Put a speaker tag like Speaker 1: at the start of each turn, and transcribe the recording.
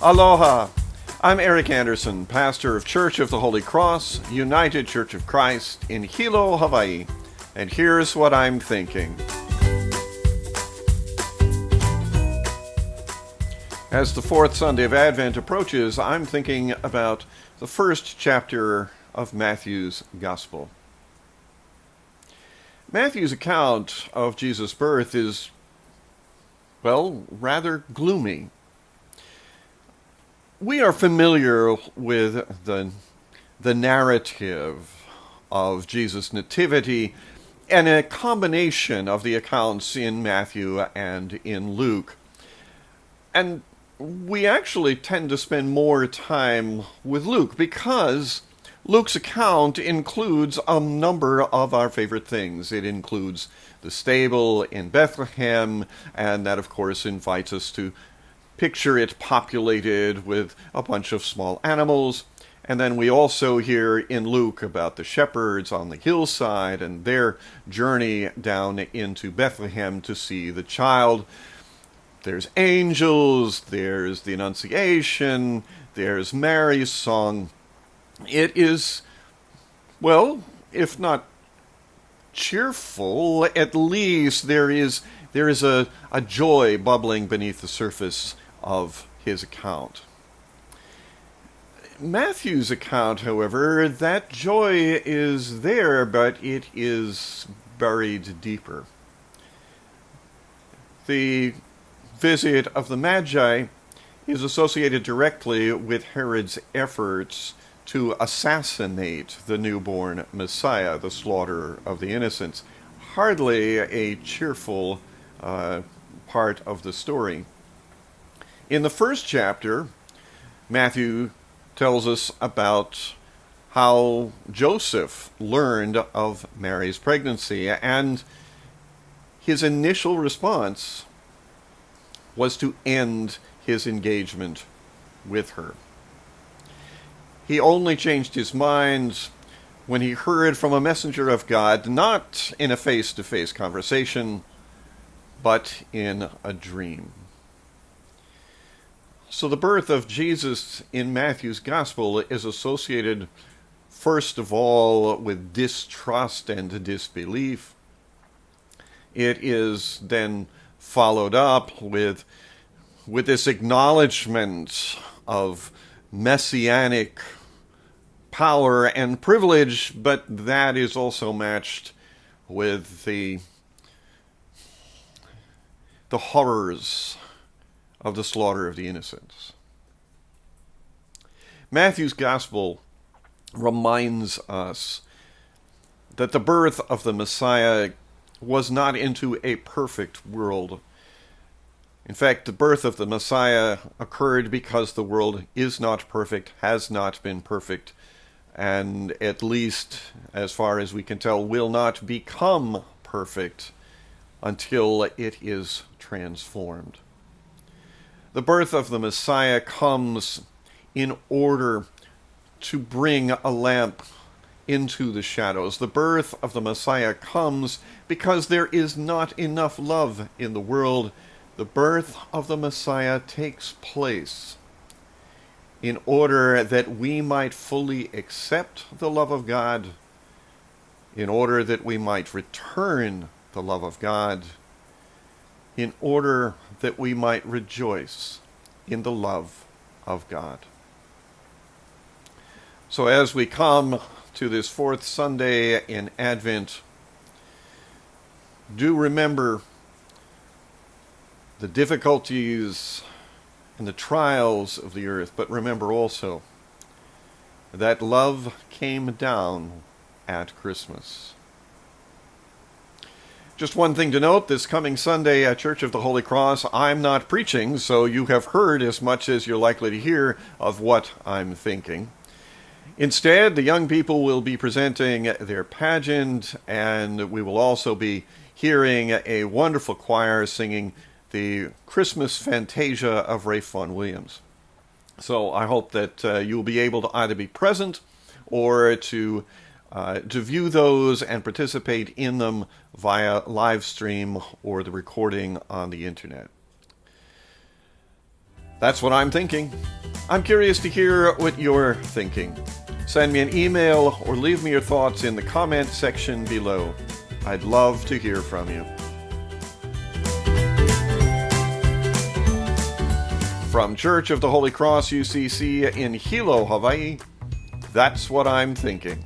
Speaker 1: Aloha! I'm Eric Anderson, pastor of Church of the Holy Cross, United Church of Christ in Hilo, Hawaii. And here's what I'm thinking. As the fourth Sunday of Advent approaches, I'm thinking about the first chapter of Matthew's Gospel. Matthew's account of Jesus' birth is, rather gloomy. We are familiar with the narrative of Jesus' nativity and a combination of the accounts in Matthew and in Luke. And we actually tend to spend more time with Luke because Luke's account includes a number of our favorite things. It includes the stable in Bethlehem, and that, of course, invites us to picture it populated with a bunch of small animals. And then we also hear in Luke about the shepherds on the hillside and their journey down into Bethlehem to see the child. There's angels, there's the Annunciation, there's Mary's song. It is, if not cheerful, at least there is a joy bubbling beneath the surface of his account. Matthew's account, however, that joy is there, but it is buried deeper. The visit of the Magi is associated directly with Herod's efforts to assassinate the newborn Messiah, the slaughter of the innocents. Hardly a cheerful part of the story. In the first chapter, Matthew tells us about how Joseph learned of Mary's pregnancy, and his initial response was to end his engagement with her. He only changed his mind when he heard from a messenger of God, not in a face-to-face conversation, but in a dream. So the birth of Jesus in Matthew's Gospel is associated, first of all, with distrust and disbelief. It is then followed up with this acknowledgement of messianic power and privilege, but that is also matched with the horrors of the slaughter of the innocents. Matthew's Gospel reminds us that the birth of the Messiah was not into a perfect world. In fact, the birth of the Messiah occurred because the world is not perfect, has not been perfect, and at least, as far as we can tell, will not become perfect until it is transformed. The birth of the Messiah comes in order to bring a lamp into the shadows. The birth of the Messiah comes because there is not enough love in the world. The birth of the Messiah takes place in order that we might fully accept the love of God, in order that we might return the love of God, in order that we might rejoice in the love of God. So as we come to this fourth Sunday in Advent, do remember the difficulties and the trials of the earth, but remember also that love came down at Christmas. Just one thing to note, this coming Sunday at Church of the Holy Cross, I'm not preaching, so you have heard as much as you're likely to hear of what I'm thinking. Instead, the young people will be presenting their pageant, and we will also be hearing a wonderful choir singing the Christmas Fantasia of Ralph Vaughan Williams. So I hope that you'll be able to either be present or to view those and participate in them via live stream or the recording on the internet. That's what I'm thinking. I'm curious to hear what you're thinking. Send me an email or leave me your thoughts in the comment section below. I'd love to hear from you. From Church of the Holy Cross UCC in Hilo, Hawaii, that's what I'm thinking.